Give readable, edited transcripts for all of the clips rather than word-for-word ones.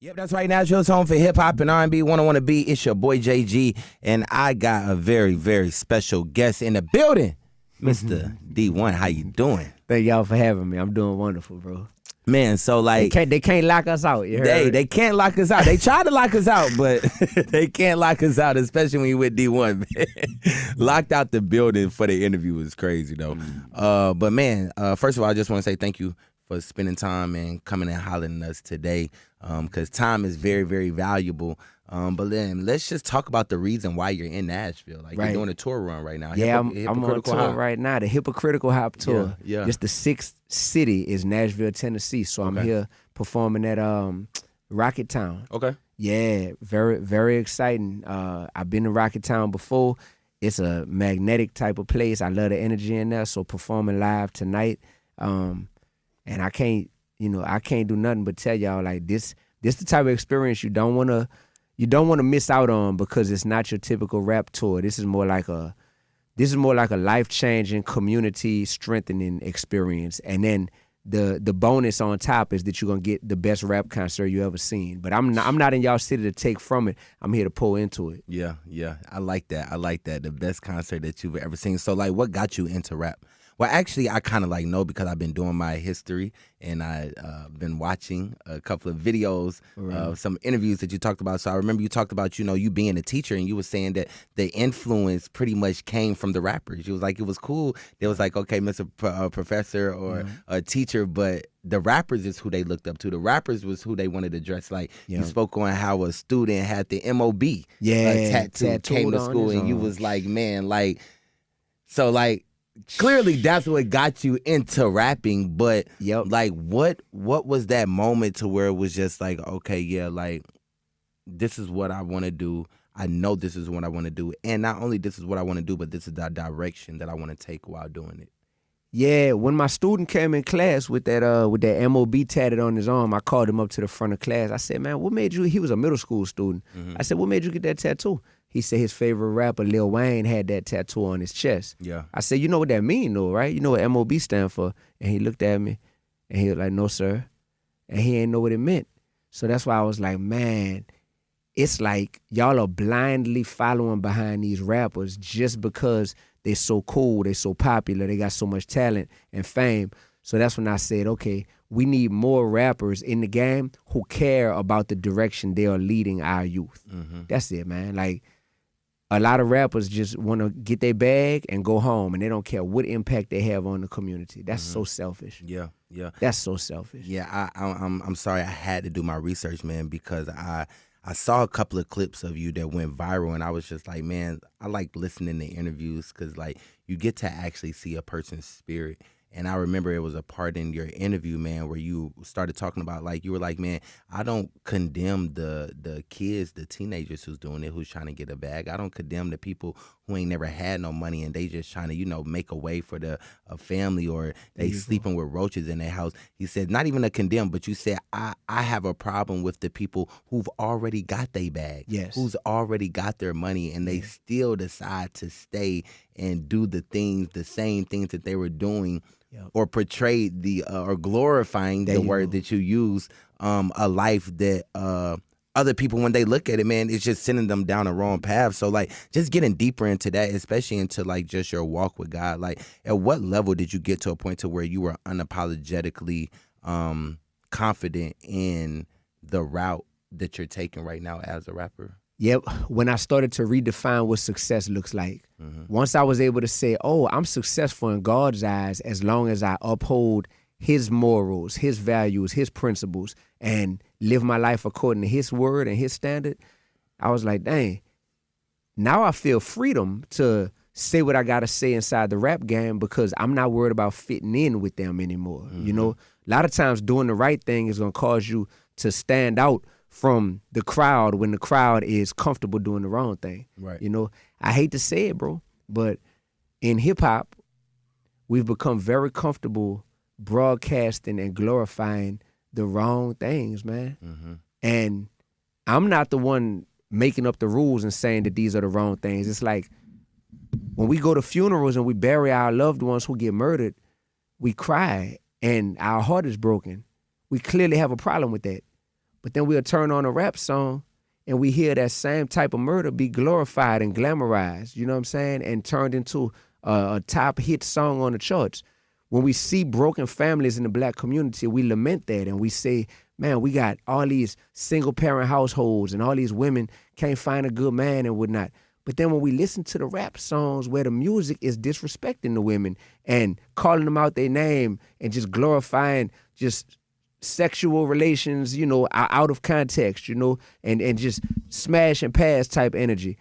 Yep, that's right. Nashville's home for hip hop and R&B. 101 B. It's your boy JG, and I got a very, very special guest in the building, Mr. Dee1. How you doing? Thank y'all for having me. I'm doing wonderful, bro. Man, so like They can't lock us out. You heard? they can't lock us out. They try to lock us out, but they can't lock us out, especially when you with Dee1. Man. Locked out the building for the interview was crazy though. But man, first of all, I just want to say thank you for spending time and coming and hollering at us today, because time is very, very valuable. But then let's just talk about the reason why you're in Nashville. Like you're doing a tour run right now. Yeah, I'm on tour right now, the Hypocritical Hop tour. Yeah. Just the sixth city is Nashville, Tennessee. So I'm here performing at Rocket Town. Okay. Yeah, very, very exciting. I've been to Rocket Town before. It's a magnetic type of place. I love the energy in there. So performing live tonight. And I can't do nothing but tell y'all like this the type of experience you don't want to miss out on, because it's not your typical rap tour. This is more like a life-changing, community strengthening experience. And then the bonus on top is that you're gonna get the best rap concert you ever seen. But I'm not in y'all city to take from it. I'm here to pull into it. Yeah. I like that. The best concert that you've ever seen. So like, what got you into rap? Well, actually, I kind of like know, because I've been doing my history and I've been watching a couple of videos of some interviews that you talked about. So I remember you talked about, you being a teacher, and you were saying that the influence pretty much came from the rappers. You was like, it was cool. They was like, okay, Mr. Professor or a teacher, but the rappers is who they looked up to. The rappers was who they wanted to dress like. You spoke on how a student had the MOB tattoo came to school, and you was like, man, like, so like, clearly that's what got you into rapping, but like what was that moment to where it was just like, okay, yeah, like this is what I want to do. I know this is what I want to do, and not only this is what I want to do, but this is the direction that I want to take while doing it. Yeah, when my student came in class with that MOB tatted on his arm, I called him up to the front of class. I said, man, what made you? He was a middle school student. I said, what made you get that tattoo? He said his favorite rapper, Lil Wayne, had that tattoo on his chest. Yeah. I said, you know what that mean though, right? You know what MOB stand for? And he looked at me and he was like, no, sir. And he ain't know what it meant. So that's why I was like, man, it's like y'all are blindly following behind these rappers just because they so cool, they so popular, they got so much talent and fame. So that's when I said, okay, we need more rappers in the game who care about the direction they are leading our youth. That's it, man. Like, a lot of rappers just want to get their bag and go home, and they don't care what impact they have on the community. That's so selfish. Yeah. That's so selfish. Yeah, I'm sorry, I had to do my research, man, because I saw a couple of clips of you that went viral, and I was just like, man, I like listening to interviews because like you get to actually see a person's spirit. And I remember it was a part in your interview, man, where you started talking about, like, you were like, man, I don't condemn the kids, the teenagers who's doing it, who's trying to get a bag. I don't condemn the people who ain't never had no money and they just trying to, make a way for a family, or they sleeping with roaches in their house. He said, not even a condemn, but you said, I have a problem with the people who've already got their bag, who's already got their money, and they still decide to stay and do the same things that they were doing. Or portray or glorifying the word that you use, a life that other people, when they look at it, man, it's just sending them down the wrong path. So like, just getting deeper into that, especially into like just your walk with God. Like, at what level did you get to a point to where you were unapologetically confident in the route that you're taking right now as a rapper? Yep. When I started to redefine what success looks like, once I was able to say, oh, I'm successful in God's eyes as long as I uphold his morals, his values, his principles, and live my life according to his word and his standard, I was like, dang, now I feel freedom to say what I got to say inside the rap game, because I'm not worried about fitting in with them anymore. A lot of times doing the right thing is going to cause you to stand out from the crowd when the crowd is comfortable doing the wrong thing. Right. I hate to say it, bro, but in hip hop, we've become very comfortable broadcasting and glorifying the wrong things, man. And I'm not the one making up the rules and saying that these are the wrong things. It's like when we go to funerals and we bury our loved ones who get murdered, we cry and our heart is broken. We clearly have a problem with that. But then we'll turn on a rap song and we hear that same type of murder be glorified and glamorized, you know what I'm saying, and turned into a top hit song on the charts. When we see broken families in the black community, we lament that and we say, man, we got all these single parent households and all these women can't find a good man and whatnot. But then when we listen to the rap songs where the music is disrespecting the women and calling them out their name and just glorifying just sexual relations, you know, out of context, you know, and just smash and pass type energy,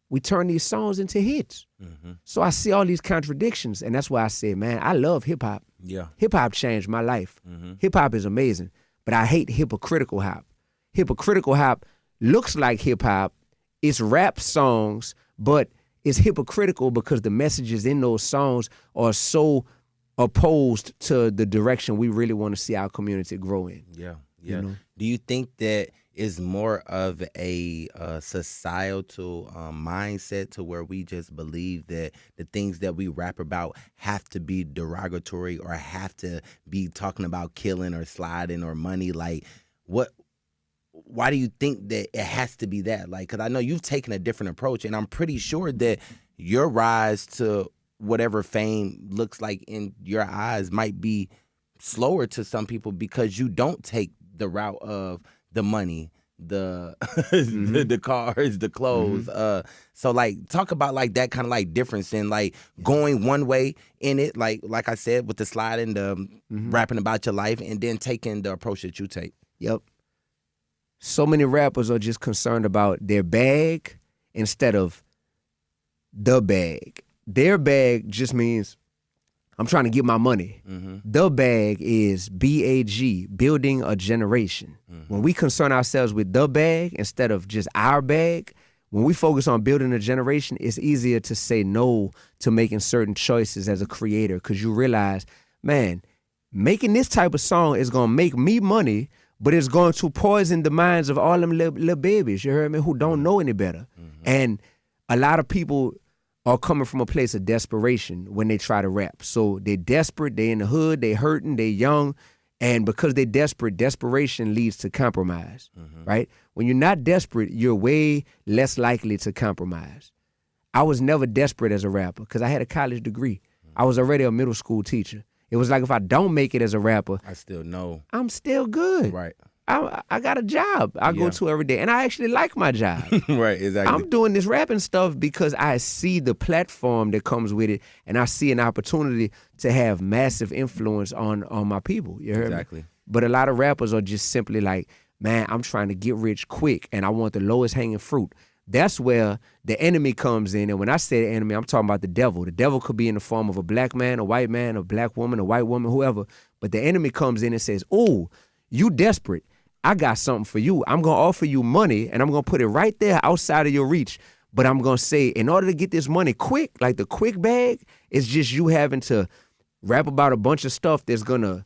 we turn these songs into hits. Mm-hmm. So I see all these contradictions, and that's why I say, man, I love hip-hop. Yeah. Hip-hop changed my life. Mm-hmm. Hip-hop is amazing, but I hate hypocritical hop. Hypocritical hop looks like hip-hop. It's rap songs, but it's hypocritical because the messages in those songs are so opposed to the direction we really want to see our community grow in. Yeah, yeah. You know? Do you think that is more of a societal mindset to where we just believe that the things that we rap about have to be derogatory or have to be talking about killing or sliding or money? Like, why do you think that it has to be that? Like, because I know you've taken a different approach, and I'm pretty sure that your rise to whatever fame looks like in your eyes might be slower to some people because you don't take the route of the money, the Mm-hmm. the cars, the clothes. Mm-hmm. So like talk about like that kind of like difference in like going one way in it, like I said, with the sliding, the Mm-hmm. rapping about your life, and then taking the approach that you take. Yep. So many rappers are just concerned about their bag instead of the bag. Their bag just means I'm trying to get my money. Mm-hmm. The bag is BAG, building a generation. Mm-hmm. When we concern ourselves with the bag instead of just our bag, when we focus on building a generation, it's easier to say no to making certain choices as a creator because you realize, man, making this type of song is going to make me money, but it's going to poison the minds of all them little babies, you heard me, who don't know any better. Mm-hmm. And a lot of people are coming from a place of desperation when they try to rap. So they're desperate, they in the hood, they hurting, they young, and because they're desperate, desperation leads to compromise, right? When you're not desperate, you're way less likely to compromise. I was never desperate as a rapper because I had a college degree. I was already a middle school teacher. It was like if I don't make it as a rapper, I still know. I'm still good. Right. I got a job I go to every day, and I actually like my job. Right, exactly. I'm doing this rapping stuff because I see the platform that comes with it, and I see an opportunity to have massive influence on my people. You heard Exactly. me? But a lot of rappers are just simply like, man, I'm trying to get rich quick, and I want the lowest hanging fruit. That's where the enemy comes in. And when I say the enemy, I'm talking about the devil. The devil could be in the form of a black man, a white man, a black woman, a white woman, whoever. But the enemy comes in and says, oh, you desperate. I got something for you. I'm going to offer you money, and I'm going to put it right there outside of your reach. But I'm going to say, in order to get this money quick, like the quick bag, it's just you having to rap about a bunch of stuff that's going to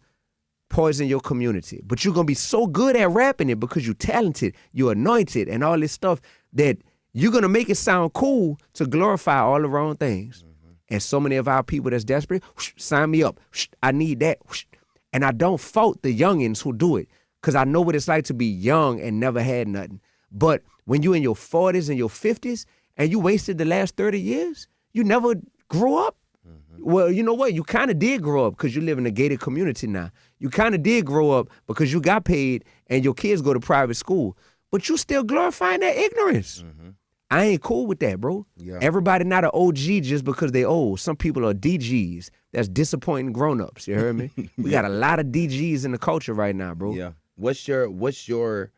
poison your community. But you're going to be so good at rapping it because you're talented, you're anointed, and all this stuff that you're going to make it sound cool to glorify all the wrong things. Mm-hmm. And so many of our people that's desperate, sign me up. I need that. And I don't fault the youngins who do it because I know what it's like to be young and never had nothing. But when you're in your 40s and your 50s and you wasted the last 30 years, you never grew up. Mm-hmm. Well, you know what? You kind of did grow up because you live in a gated community now. You kind of did grow up because you got paid and your kids go to private school. But you still glorifying that ignorance. Mm-hmm. I ain't cool with that, bro. Yeah. Everybody not an OG just because they old. Some people are DGs. That's disappointing grown-ups. You heard me? We got a lot of DGs in the culture right now, bro. Yeah. What's your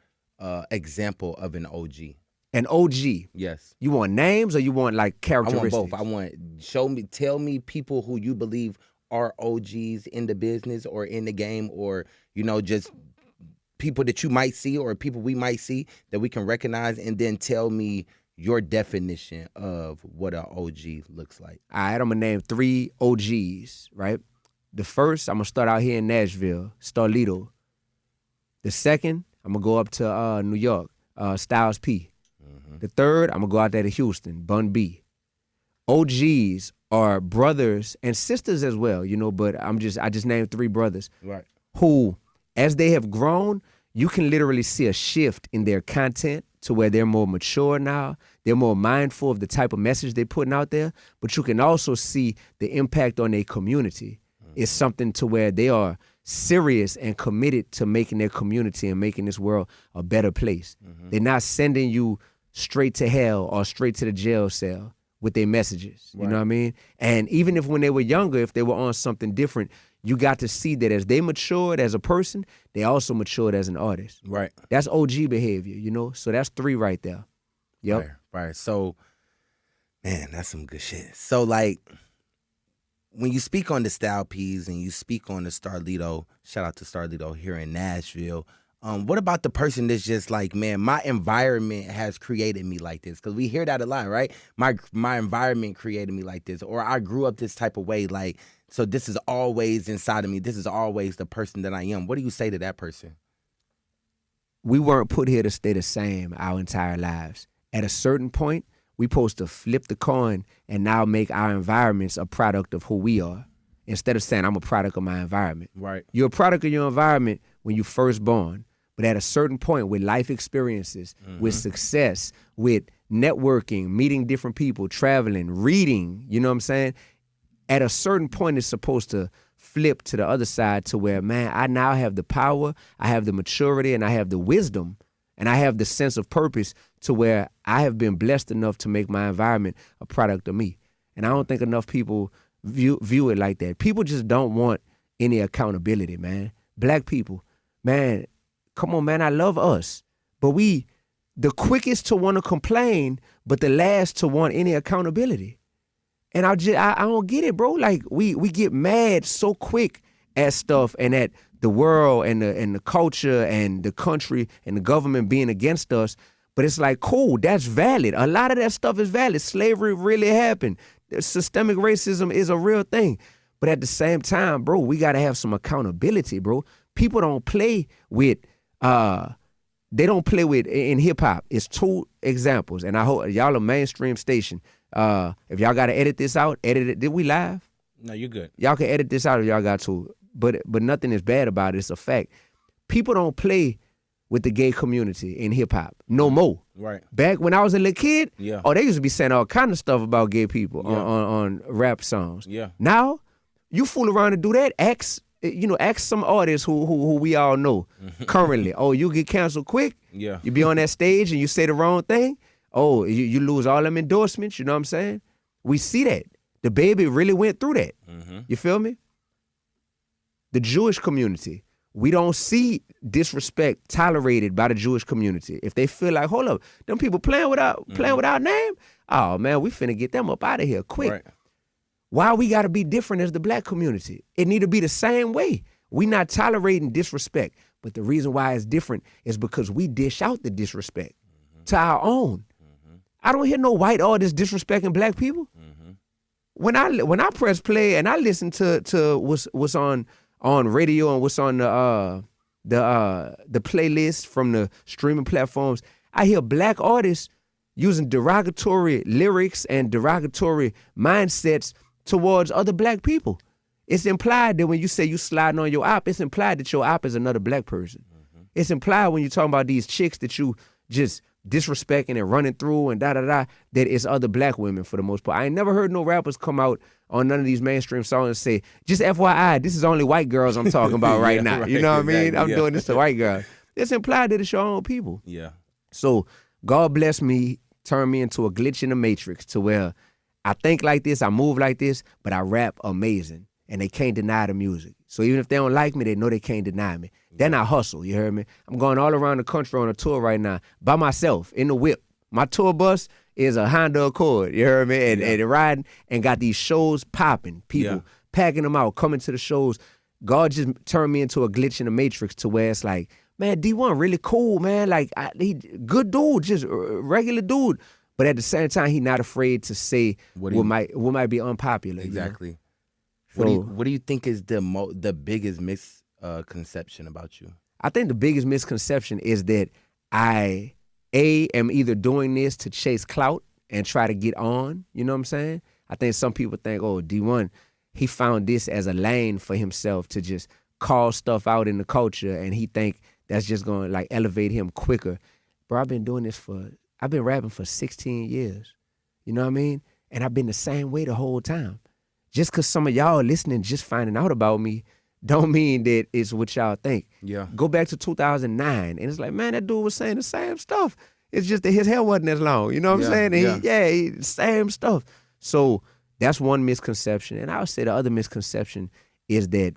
example of an OG? An OG? Yes. You want names or you want like characteristics? I want both. Tell me people who you believe are OGs in the business or in the game, or, you know, just people that you might see or people we might see that we can recognize, and then tell me your definition of what an OG looks like. All right, I'm going to name 3 OGs, right? The first, I'm going to start out here in Nashville, Starlito. The second, I'm going to go up to New York, Styles P. Mm-hmm. The third, I'm going to go out there to Houston, Bun B. OGs are brothers and sisters as well, you know, but I just named 3 brothers. Right. Who, as they have grown, you can literally see a shift in their content to where they're more mature now. They're more mindful of the type of message they're putting out there. But you can also see the impact on their community. It's something to where they are serious and committed to making their community and making this world a better place. They're not sending you straight to hell or straight to the jail cell with their messages. You know what I mean? And even if when they were younger, if they were on something different, you got to see that as they matured as a person, they also matured as an artist. Right. That's OG behavior, you know? So that's 3 right there. Yep. Right. So, man, that's some good shit. So, like, when you speak on the Style P's and you speak on the Starlito, shout out to Starlito here in Nashville, what about the person that's just like, man, my environment has created me like this? Because we hear that a lot, right? My environment created me like this, or I grew up this type of way, like, so this is always inside of me. This is always the person that I am. What do you say to that person? We weren't put here to stay the same our entire lives. At a certain point, we supposed to flip the coin and now make our environments a product of who we are. Instead of saying I'm a product of my environment. Right. You're a product of your environment when you first born. But at a certain point with life experiences, with success, with networking, meeting different people, traveling, reading, you know what I'm saying? At a certain point, it's supposed to flip to the other side to where, man, I now have the power, I have the maturity, and I have the wisdom, and I have the sense of purpose to where I have been blessed enough to make my environment a product of me. And I don't think enough people view it like that. People just don't want any accountability, man. Black people, man, come on, man, I love us. But we, the quickest to want to complain, but the last to want any accountability. And I don't get it, bro. Like, we get mad so quick at stuff and at the world and the culture and the country and the government being against us. But it's like, cool, that's valid. A lot of that stuff is valid. Slavery really happened. Systemic racism is a real thing. But at the same time, bro, we got to have some accountability, bro. People don't play with, they don't play with, in hip hop, it's 2 examples. And I hope y'all a mainstream station. If y'all got to edit this out, edit it. Did we live? No, you're good. Y'all can edit this out if y'all got to. But nothing is bad about it. It's a fact. People don't play with the gay community in hip hop no more. Right. Back when I was a little kid, yeah. Oh, they used to be saying all kind of stuff about gay people on rap songs. Yeah. Now, you fool around and do that, ask some artists who we all know currently. Oh, you get canceled quick. Yeah. You be on that stage and you say the wrong thing. Oh, you lose all them endorsements. You know what I'm saying? We see that. The baby really went through that. You feel me? The Jewish community, we don't see disrespect tolerated by the Jewish community. If they feel like, hold up, them people playing with our name, oh man, we finna get them up out of here quick. Right. Why we gotta be different as the black community? It need to be the same way. We not tolerating disrespect. But the reason why it's different is because we dish out the disrespect to our own. I don't hear no white artists disrespecting black people. When I press play and I listen to what's on radio and what's on the playlist from the streaming platforms, I hear black artists using derogatory lyrics and derogatory mindsets towards other black people. It's implied that when you say you sliding on your op, it's implied that your op is another black person. It's implied when you're talking about these chicks that you just disrespecting and running through and that it's other black women for the most part. I ain't never heard no rappers come out on none of these mainstream songs and say, just FYI, this is only white girls I'm talking about right now. Right, you know what I mean? I'm doing this to white girls. It's implied that it's your own people. Yeah. So God bless me, turn me into a glitch in the matrix to where I think like this, I move like this, but I rap amazing. And they can't deny the music. So even if they don't like me, they know they can't deny me. Then I hustle, you heard me? I'm going all around the country on a tour right now by myself in the whip. My tour bus is a Honda Accord, you heard me? And riding and got these shows popping. People packing them out, coming to the shows. God just turned me into a glitch in the matrix to where it's like, man, Dee1 really cool, man. Like, he good dude, just regular dude. But at the same time, he not afraid to say what might be unpopular. Exactly. You know? What do you think is the biggest misconception about you? I think the biggest misconception is that I am either doing this to chase clout and try to get on. You know what I'm saying? I think some people think, oh, Dee1, he found this as a lane for himself to just call stuff out in the culture, and he think that's just gonna like elevate him quicker. Bro, I've been rapping for 16 years. You know what I mean? And I've been the same way the whole time. Just because some of y'all listening, just finding out about me, don't mean that it's what y'all think. Yeah. Go back to 2009, and it's like, man, that dude was saying the same stuff. It's just that his hair wasn't as long. You know what I'm saying? And he same stuff. So that's one misconception. And I would say the other misconception is that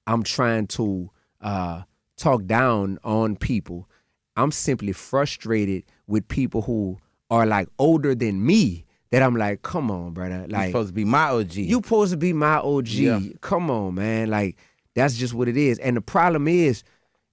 I'm trying to talk down on people. I'm simply frustrated with people who are like older than me, that I'm like, come on, brother. Like, You're supposed to be my OG. You supposed to be my OG. Yeah. Come on, man. Like, that's just what it is. And the problem is,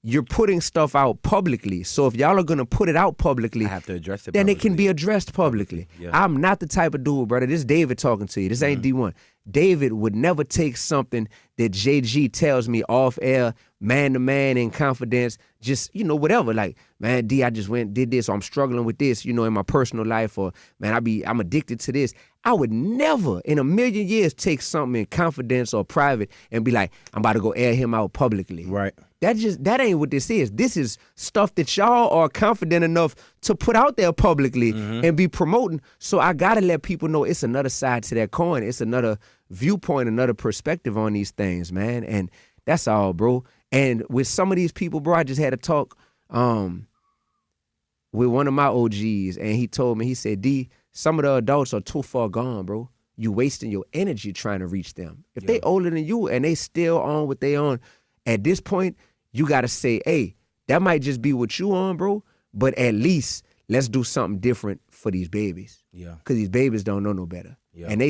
you're putting stuff out publicly. So if y'all are gonna put it out publicly, I have to address it then publicly. it can be addressed publicly. Yeah. I'm not the type of dude, brother. This is David talking to you. This ain't Dee1. David would never take something that JG tells me off air, man to man, in confidence, just, whatever. Like, man, D, I just did this, or I'm struggling with this, in my personal life, or man, I'm addicted to this. I would never in a million years take something in confidence or private and be like, I'm about to go air him out publicly. Right. That ain't what this is. This is stuff that y'all are confident enough to put out there publicly and be promoting. So I gotta let people know it's another side to that coin. It's another viewpoint, another perspective on these things, man. And that's all, bro. And with some of these people, bro, I just had a talk with one of my OGs, and he told me, he said, D, some of the adults are too far gone, bro. You wasting your energy trying to reach them. If they older than you and they still on what they on, at this point, you got to say, hey, that might just be what you on, bro, but at least let's do something different for these babies. Yeah. Because these babies don't know no better. Yeah. And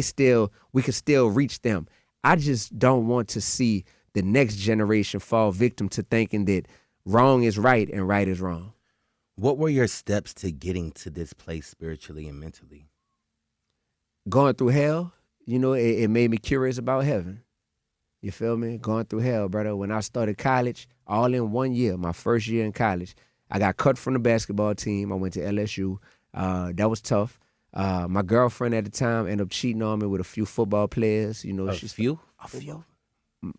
we can still reach them. I just don't want to see the next generation fall victim to thinking that wrong is right and right is wrong. What were your steps to getting to this place spiritually and mentally? Going through hell, it made me curious about heaven. You feel me? Going through hell, brother. When I started college, all in 1 year, my first year in college, I got cut from the basketball team. I went to LSU. That was tough. My girlfriend at the time ended up cheating on me with a few football players. A few? A few.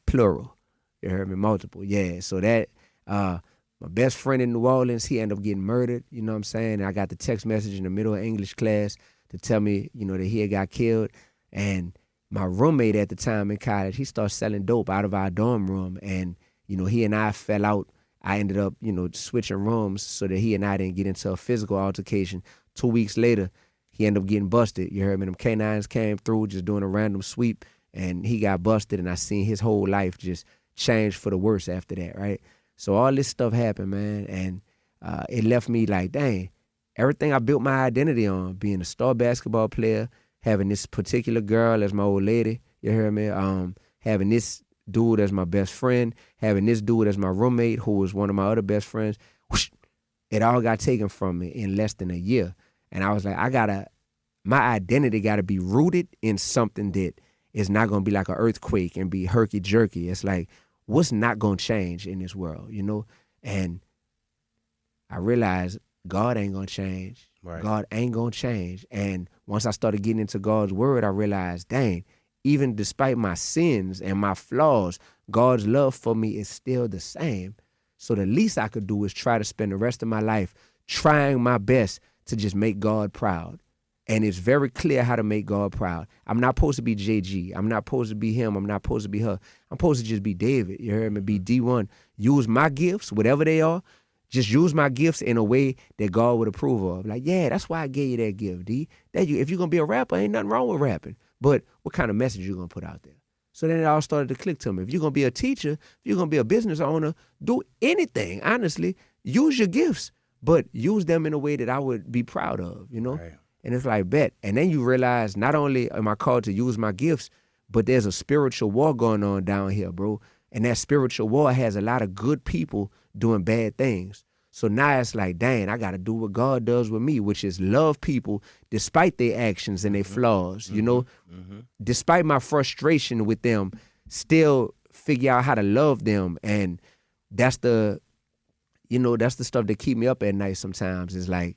Plural. You heard me? Multiple. Yeah. So that, my best friend in New Orleans, he ended up getting murdered. You know what I'm saying? And I got the text message in the middle of English class to tell me, that he had got killed. And my roommate at the time in college, he started selling dope out of our dorm room. And, he and I fell out. I ended up, switching rooms so that he and I didn't get into a physical altercation. 2 weeks later, he ended up getting busted. You heard me? Them K9s came through just doing a random sweep, and he got busted, and I seen his whole life just change for the worse after that, right? So all this stuff happened, man, and it left me like, dang, everything I built my identity on, being a star basketball player, having this particular girl as my old lady, you heard me? Having this dude as my best friend, having this dude as my roommate, who was one of my other best friends, whoosh, it all got taken from me in less than a year. And I was like, my identity gotta be rooted in something that is not gonna be like an earthquake and be herky-jerky. It's like, what's not gonna change in this world, And I realized God ain't gonna change. Right. God ain't gonna change. And once I started getting into God's word, I realized, dang, even despite my sins and my flaws, God's love for me is still the same. So the least I could do is try to spend the rest of my life trying my best to just make God proud. And it's very clear how to make God proud. I'm not supposed to be JG. I'm not supposed to be him. I'm not supposed to be her. I'm supposed to just be David. You heard me? Be Dee1. Use my gifts, whatever they are. Just use my gifts in a way that God would approve of. Like, yeah, that's why I gave you that gift, D. If you're going to be a rapper, ain't nothing wrong with rapping. But what kind of message you going to put out there? So then it all started to click to me. If you're going to be a teacher, if you're going to be a business owner, do anything, honestly. Use your gifts, but use them in a way that I would be proud of, Right. And it's like, bet. And then you realize not only am I called to use my gifts, but there's a spiritual war going on down here, bro. And that spiritual war has a lot of good people doing bad things. So now it's like, dang, I got to do what God does with me, which is love people despite their actions and their flaws, Despite my frustration with them, still figure out how to love them. And that's the stuff that keep me up at night sometimes. It's like,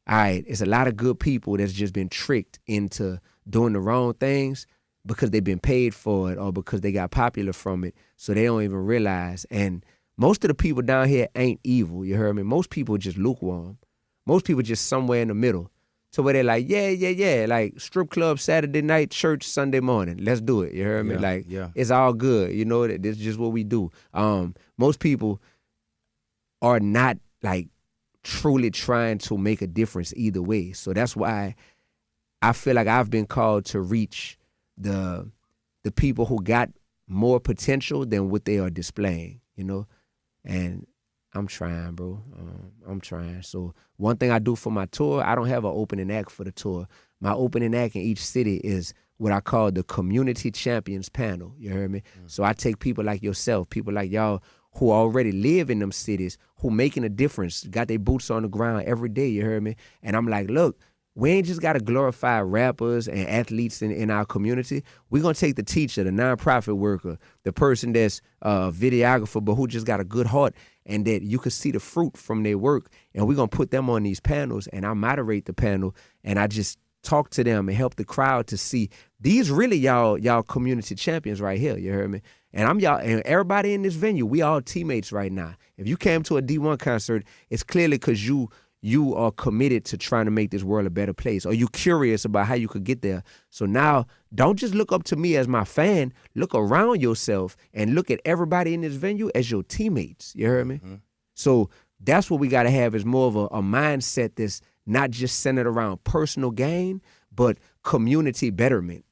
all right, it's a lot of good people that's just been tricked into doing the wrong things because they've been paid for it or because they got popular from it. So they don't even realize. And most of the people down here ain't evil, you heard me? Most people just lukewarm. Most people just somewhere in the middle. So where they're like, yeah, like strip club Saturday night, church Sunday morning. Let's do it, you heard me? Like, it's all good, you know, this is just what we do. Most people are not like truly trying to make a difference either way. So that's why I feel like I've been called to reach the people who got more potential than what they are displaying, you know? And I'm trying, bro. I'm trying. So one thing I do for my tour, I don't have an opening act for the tour. My opening act in each city is what I call the Community Champions Panel. You heard me? Mm-hmm. So I take people like yourself, people like y'all who already live in them cities, who making a difference, got their boots on the ground every day, you heard me? And I'm like, look, we ain't just got to glorify rappers and athletes in our community. We're going to take the teacher, the nonprofit worker, the person that's a videographer but who just got a good heart and that you could see the fruit from their work, and we're going to put them on these panels, and I moderate the panel, and I just talk to them and help the crowd to see these really y'all community champions right here, you heard me? And I'm y'all, and everybody in this venue, we all teammates right now. If you came to a Dee1 concert, it's clearly because you are committed to trying to make this world a better place, or you curious about how you could get there. So now, don't just look up to me as my fan. Look around yourself and look at everybody in this venue as your teammates. You heard me? Mm-hmm. So that's what we got to have, is more of a mindset that's not just centered around personal gain, but community betterment.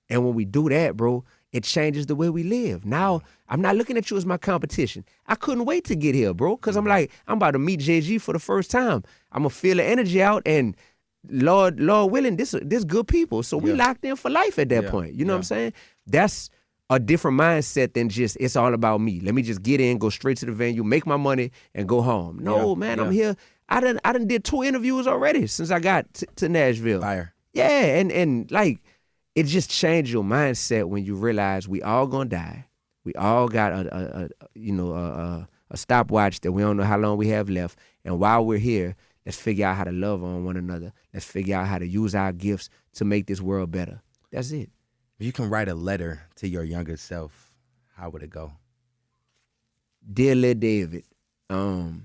And when we do that, bro, it changes the way we live. Now, I'm not looking at you as my competition. I couldn't wait to get here, bro, because I'm like, I'm about to meet JG for the first time. I'm going to feel the energy out, and Lord willing, this good people. So we locked in for life at that point. You know what I'm saying? That's a different mindset than just, it's all about me. Let me just get in, go straight to the venue, make my money, and go home. No, man, I'm here. I done did 2 interviews already since I got to Nashville. Fire. Yeah, and like, it just changed your mindset when you realize we all gonna die. We all got a stopwatch that we don't know how long we have left. And while we're here, let's figure out how to love on one another. Let's figure out how to use our gifts to make this world better. That's it. If you can write a letter to your younger self, how would it go? Dear Lil David, don't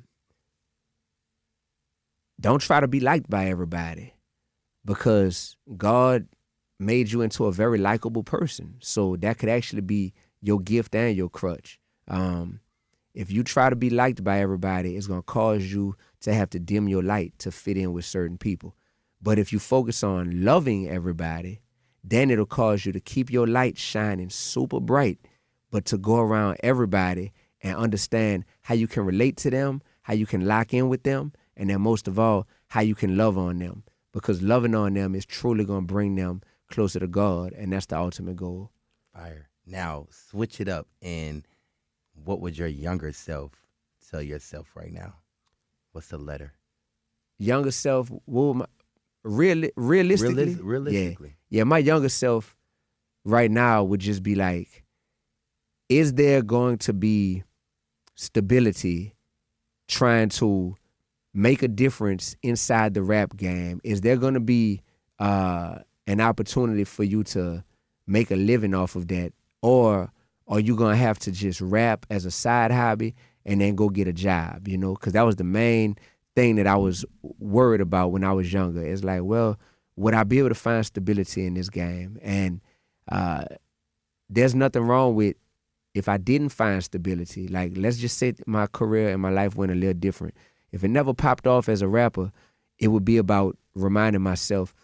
try to be liked by everybody, because God made you into a very likable person. So that could actually be your gift and your crutch. If you try to be liked by everybody, it's going to cause you to have to dim your light to fit in with certain people. But if you focus on loving everybody, then it'll cause you to keep your light shining super bright, but to go around everybody and understand how you can relate to them, how you can lock in with them, and then most of all, how you can love on them. Because loving on them is truly going to bring them closer to God, and that's the ultimate goal. Fire. Now, switch it up, and what would your younger self tell yourself right now? What's the letter? Younger self, realistically? Realistically. Yeah, my younger self right now would just be like, is there going to be stability trying to make a difference inside the rap game? Is there going to be an opportunity for you to make a living off of that? Or are you going to have to just rap as a side hobby and then go get a job, you know? Because that was the main thing that I was worried about when I was younger. It's like, well, would I be able to find stability in this game? And there's nothing wrong with if I didn't find stability. Like, let's just say my career and my life went a little different. If it never popped off as a rapper, it would be about reminding myself,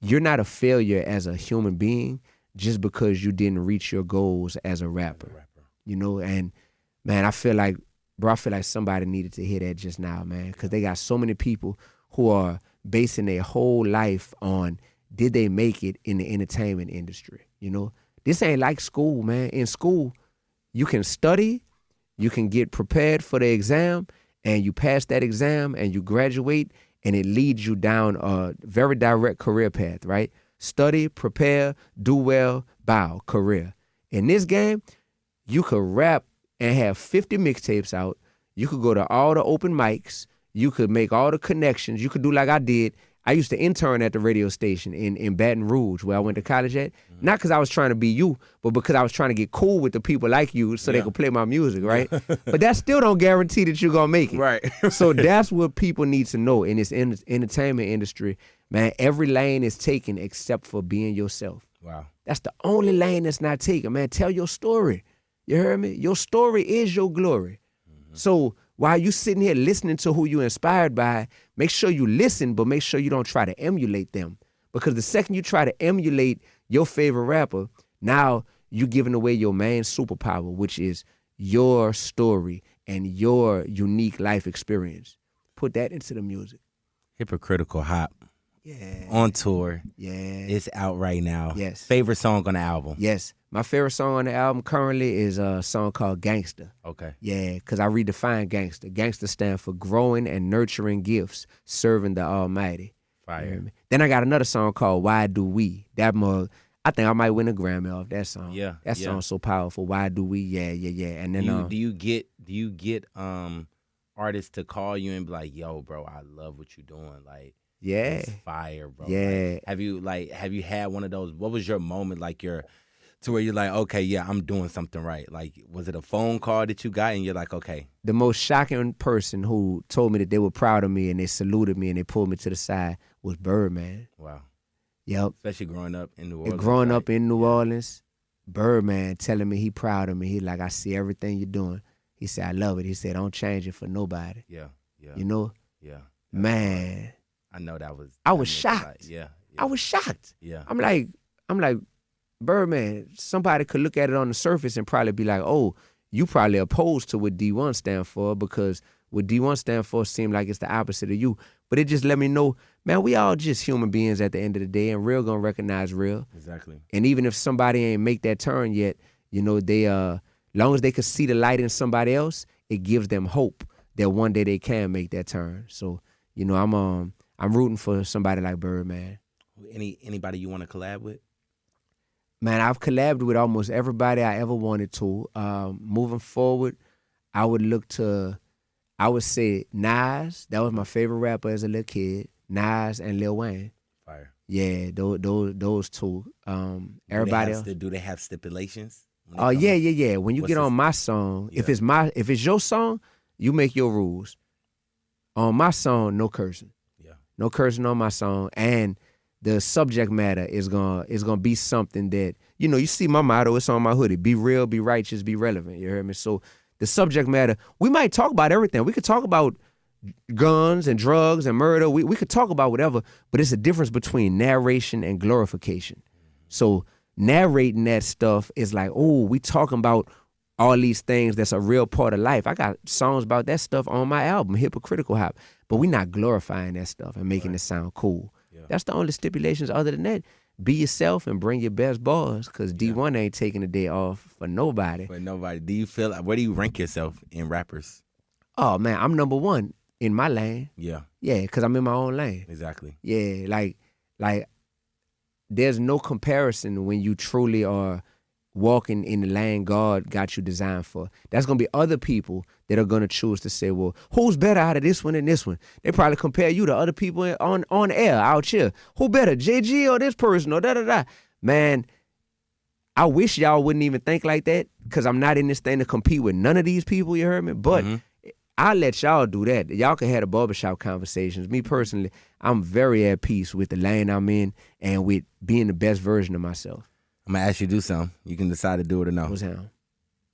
you're not a failure as a human being just because you didn't reach your goals as a rapper. You know, and man, I feel like somebody needed to hear that just now, man, because they got so many people who are basing their whole life on, did they make it in the entertainment industry? You know, this ain't like school, man. In school, you can study, you can get prepared for the exam, and you pass that exam and you graduate, and it leads you down a very direct career path, right? Study, prepare, do well, bow, career. In this game, you could rap and have 50 mixtapes out. You could go to all the open mics. You could make all the connections. You could do like I did. I used to intern at the radio station in Baton Rouge, where I went to college at. Not because I was trying to be you, but because I was trying to get cool with the people like you so they could play my music, right? But that still don't guarantee that you're going to make it. Right. So that's what people need to know in this entertainment industry. Man, every lane is taken except for being yourself. Wow. That's the only lane that's not taken, man. Tell your story. You heard me? Your story is your glory. So while you sitting here listening to who you inspired by, make sure you listen, but make sure you don't try to emulate them. Because the second you try to emulate your favorite rapper, now you're giving away your main superpower, which is your story and your unique life experience. Put that into the music. Hypocritical Hop. Yeah. On tour. Yeah. It's out right now. Yes. Favorite song on the album? Yes. My favorite song on the album currently is a song called Gangsta. Okay. Yeah, because I redefine gangster. Gangster stand for growing and nurturing gifts, serving the Almighty. Fire. Then I got another song called Why Do We? That mug, I think I might win a Grammy off that song. Yeah. That song's so powerful. Why Do We? Yeah. And then do you get artists to call you and be like, yo, bro, I love what you're doing. Like, yeah. it's fire, bro. Yeah. Like, have you had one of those? What was your moment like to where you're like, okay, yeah, I'm doing something right? Like, was it a phone call that you got and you're like, okay? The most shocking person who told me that they were proud of me and they saluted me and they pulled me to the side was Birdman. Wow. Yep. Especially growing up in New Orleans. And growing up in New Orleans, Birdman telling me he proud of me. He like, I see everything you're doing. He said, I love it. He said, don't change it for nobody. Yeah. Yeah. You know? Yeah. Man. I know that was. I was shocked. Yeah. I was shocked. Yeah. I'm like, Birdman, somebody could look at it on the surface and probably be like, oh, you probably opposed to what Dee1 stand for, because what Dee1 stand for seemed like it's the opposite of you. But it just let me know, man, we all just human beings at the end of the day, and real gonna recognize real. Exactly. And even if somebody ain't make that turn yet, you know, they long as they could see the light in somebody else, it gives them hope that one day they can make that turn. So, you know, I'm rooting for somebody like Birdman. Anybody you want to collab with? Man, I've collabed with almost everybody I ever wanted to. Moving forward, I would say Nas. That was my favorite rapper as a little kid. Nas and Lil Wayne. Fire. Yeah, those two. Everybody else. Do they have stipulations? Oh yeah. When you get on my song, Yeah. if it's your song, you make your rules. On my song, no cursing. Yeah. No cursing on my song, and the subject matter is gonna be something that, you know, you see my motto, it's on my hoodie. Be real, be righteous, be relevant. You heard me? So the subject matter, we might talk about everything. We could talk about guns and drugs and murder. We could talk about whatever, but it's a difference between narration and glorification. So narrating that stuff is like, oh, we talking about all these things that's a real part of life. I got songs about that stuff on my album, Hypocritical Hop, but we not glorifying that stuff and making it sound cool. Yeah. That's the only stipulations. Other than that, be yourself and bring your best bars, because Dee1 ain't taking a day off for nobody. For nobody. Do you feel, where do you rank yourself in rappers? Oh, man, I'm number one in my lane. Yeah. Yeah, because I'm in my own lane. Exactly. Yeah, like there's no comparison when you truly are walking in the lane God got you designed for. That's going to be other people that are going to choose to say, well, who's better out of this one and this one? They probably compare you to other people on air out here. Who better, JG or this person or da-da-da? Man, I wish y'all wouldn't even think like that, because I'm not in this thing to compete with none of these people, you heard me? But I'll let y'all do that. Y'all can have the barbershop conversations. Me personally, I'm very at peace with the lane I'm in and with being the best version of myself. I'm going to ask you to do something. You can decide to do it or no. What's that?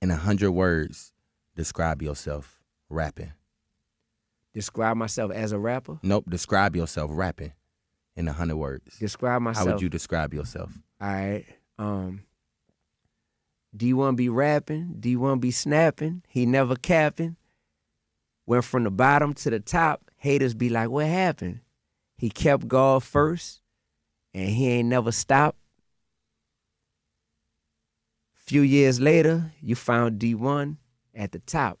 In 100 words, describe yourself rapping. Describe myself as a rapper? Nope, describe yourself rapping in 100 words. Describe myself. How would you describe yourself? All right. Dee1 be rapping. Dee1 be snapping. He never capping. Went from the bottom to the top. Haters be like, what happened? He kept God first, and he ain't never stopped. Few years later, you found Dee1 at the top.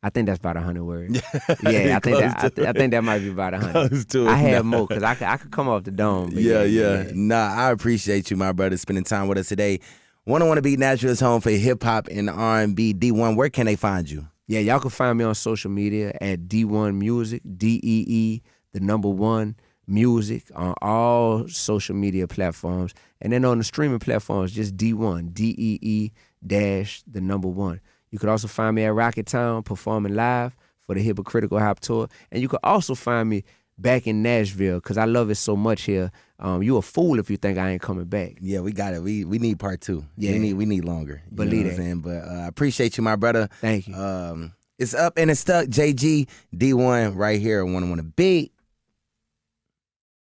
I think that's about 100 words. Yeah, I think that might be about 100. I had more, because I could come off the dome. Yeah. Nah, I appreciate you, my brother, spending time with us today. 101 Beat Natural is home for hip hop and R&B. Dee1, where can they find you? Yeah, y'all can find me on social media at Dee1 Music, DEE, the number 1 music on all social media platforms. And then on the streaming platforms, just Dee1, DEE dash the number one. You could also find me at Rocket Town performing live for the Hypocritical Hop Tour. And you could also find me back in Nashville because I love it so much here. You a fool if you think I ain't coming back. Yeah, we got it. We need part 2. Yeah. We need longer. You Believe know what that. I'm saying? But I appreciate you, my brother. Thank you. It's up and it's stuck. JG, Dee1 right here on 101 The Beat.